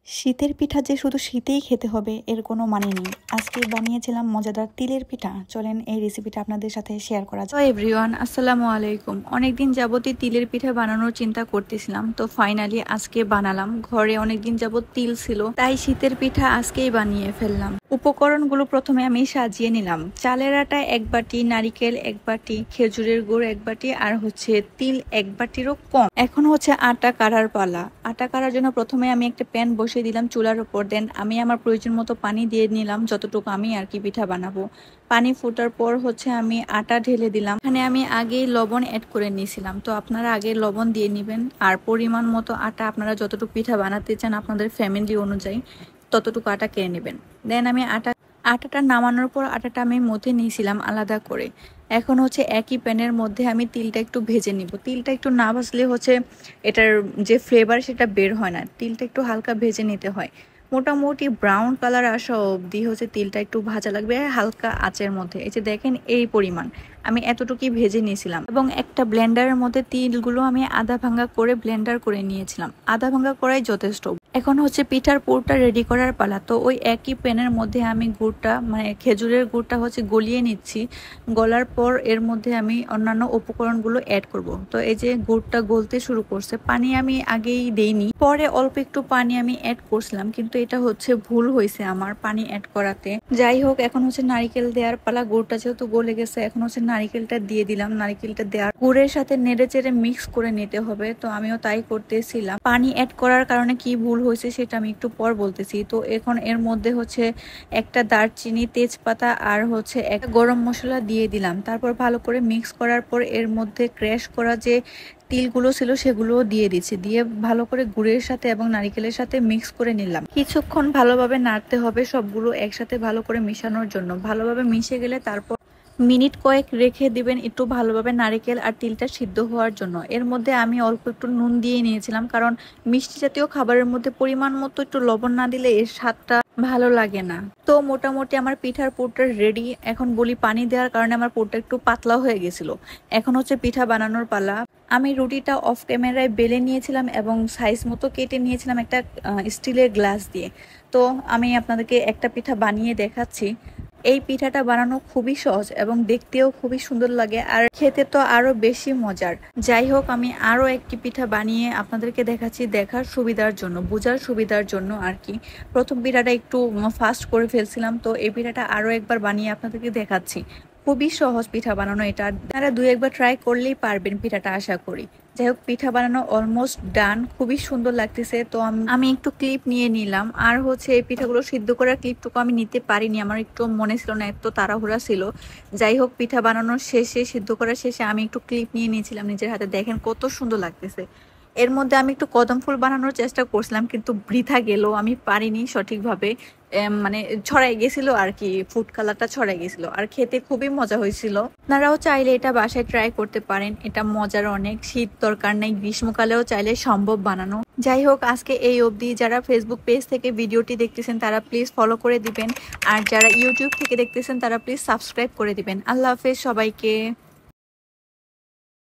শীতের পিঠা যে শুধু শীতেই খেতে হবে এর কোনো মানে নেই। আজকে বানিয়েছিলাম মজাদার তিলের পিঠা। চলেন এই রেসিপিটা আপনাদের সাথে শেয়ার করা যায়। এভরিওয়ান, আসসালামু আলাইকুম। অনেকদিন যাবতই তিলের পিঠা বানানোর চিন্তা করতেছিলাম, তো ফাইনালি আজকে বানালাম। ঘরে অনেকদিন যাবত তিল ছিল, তাই শীতের পিঠা আজকেই বানিয়ে ফেললাম। উপকরণগুলো প্রথমে আমি সাজিয়ে নিলাম। চালের আটা 1 বাটি, নারিকেল 1 বাটি, খেজুরের গুড় 1 বাটি, আর তিল 1 বাটিরও কম। এখন আটা কাড়ার পালা। আটা কাড়ার জন্য প্রথমে আমি একটা প্যান বসিয়ে দিলাম চুলার উপর। দেন আমি আমার প্রয়োজন মতো পানি দিয়ে নিলাম, যতটুকু আমি আর কি পিঠা বানাবো। পানি ফোটার পর আমি আটা ঢেলে দিলাম। এখানে আমি আগেই লবণ অ্যাড করে নিয়েছিলাম, তো আপনারা আগে লবণ দিয়ে নেবেন। আর পরিমাণ মতো আটা আপনারা যতটুকু পিঠা বানাতে চান আপনাদের ফ্যামিলি অনুযায়ী ততটুকু আটা কিনে নেবেন। দেন আমি আটাটা নামানোর পর আটাটা আমি মধ্যে নিয়েছিলাম আলাদা করে। এখন একই প্যানের মধ্যে আমি তিলটা একটু ভেজে নিব। তিলটা একটু না ভাজলে এটার যে ফ্লেভার সেটা বের হয় না। তিলটা একটু হালকা ভেজে নিতে হয়। মোটামুটি ব্রাউন কালার আসা অবধি তিলটা একটু ভাজা লাগবে হালকা আঁচের মধ্যে। এই যে দেখেন, এই পরিমাণ আমি এতটুকুই ভেজে নিয়েছিলাম। এবং একটা ব্লেন্ডারের মধ্যে তিলগুলো আমি আধা ভাঙ্গা করে ব্লেন্ডার করে নিয়েছিলাম। আধা ভাঙ্গা করাই যথেষ্ট। এখন পিঠার পুরটা রেডি করার পালা। তো ওই একই প্যানের মধ্যে আমি গুড়টা মানে খেজুরের গুড়টা গলিয়ে নিচ্ছি। গলার পর এর মধ্যে আমি অন্যান্য উপকরণগুলো অ্যাড করব। তো এই যে গুড়টা গলতে শুরু করছে। পানি আমি আগেই দেইনি, পরে অল্প একটু পানি আমি অ্যাড করছিলাম, কিন্তু এটা ভুল হয়েছে আমার পানি অ্যাড করাতে। যাই হোক, এখন নারিকেল দেওয়ার পালা। গুড়টা যেহেতু গলে গেছে, এখন নারিকেলটা দিয়ে দিলাম। নারিকেলটা দেওয়ার গুড়ের সাথে নেড়ে চেড়ে মিক্স করে নিতে হবে। তো আমিও তাই করতেছিলাম। পানি অ্যাড করার কারণে কি ভুল হয়েছে সেটা আমি একটু পর বলতেছি। তো এখন এর মধ্যে একটা দারচিনি, তেজপাতা আর একটা গরম মশলা দিয়ে দিলাম। তারপর ভালো করে মিক্স করার পর এর মধ্যে ক্র্যাশ করা যে তিলগুলো ছিল সেগুলোও দিয়ে দিচ্ছি। দিয়ে ভালো করে গুড়ের সাথে এবং নারিকেলের সাথে মিক্স করে নিলাম। কিছুক্ষণ ভালোভাবে নাড়তে হবে সবগুলো একসাথে ভালো করে মিশানোর জন্য। ভালোভাবে মিশে গেলে তারপর মিনিট কয়েক রেখে দিবেন একটু ভালোভাবে নারিকেল আর তিলটা সিদ্ধ হওয়ার জন্য। এর মধ্যে আমি অল্প একটু নুন দিয়ে নিয়েছিলাম, কারণ মিষ্টি জাতীয় খাবারের মধ্যে পরিমাণ মতো একটু লবণ না দিলে এর স্বাদটা ভালো লাগে না। তো মোটামুটি আমার পিঠার পুরটা রেডি। এখন বলি, পানি দেওয়ার কারণে আমার পুরটা একটু পাতলা হয়ে গেছিল। এখন পিঠা বানানোর পালা। আমি রুটিটা অফ ক্যামেরায় বেলে নিয়েছিলাম এবং সাইজ মতো কেটে নিয়েছিলাম একটা স্টিলের গ্লাস দিয়ে। তো আমি আপনাদেরকে একটা পিঠা বানিয়ে দেখাচ্ছি। এই পিঠাটা বানানো খুবই সহজ এবং দেখতেও খুবই সুন্দর লাগে, আর খেতে তো আরো বেশি মজার। যাই হোক, আমি আরো একটি পিঠা বানিয়ে আপনাদেরকে দেখাচ্ছি, দেখার সুবিধার জন্য, বোঝার সুবিধার জন্য আর কি। প্রথম পিঠাটা একটু ফাস্ট করে ফেলছিলাম, তো এই পিঠাটা আরো একবার বানিয়ে আপনাদেরকে দেখাচ্ছি। খুবই সহজ পিঠা বানানো এটা। আপনারা 2 একবার ট্রাই করলেই পারবেন পিঠাটা, আশা করি। যাই হোক, পিঠা বানানো অলমোস্ট ডান। খুবই সুন্দর লাগতেছে। তো আমি একটু ক্লিপ নিয়ে নিলাম। আর এই পিঠাগুলো সিদ্ধ করার ক্লিপটুকু আমি নিতে পারিনি, আমার একটু মনে ছিল না, এত তাড়াহুড়া ছিল। যাই হোক, পিঠা বানানোর শেষে, সিদ্ধ করার শেষে আমি একটু ক্লিপ নিয়ে নিয়েছিলাম নিজের হাতে। দেখেন কত সুন্দর লাগতেছে। এর মধ্যে আমি একটু কদম ফুল বানানোর চেষ্টা করছিলাম, কিন্তু বৃথা গেল, আমি পারিনি সঠিকভাবে। মানে ছড়াই গেছিল আর কি, ফুড কালারটা ছড়াই গেছিল। আর খেতে খুবই মজা হয়েছিল। আপনারাও চাইলে এটা বাসায় ট্রাই করতে পারেন। এটা মজার অনেক। শীত দরকার নেই, গ্রীষ্মকালেও চাইলে সম্ভব বানানো। যাই হোক, আজকে এই অবধি। যারা ফেসবুক পেজ থেকে ভিডিওটি দেখতেছেন তারা প্লিজ ফলো করে দিবেন, আর যারা ইউটিউব থেকে দেখতেছেন তারা প্লিজ সাবস্ক্রাইব করে দিবেন। আল্লাহ হাফেজ সবাইকে।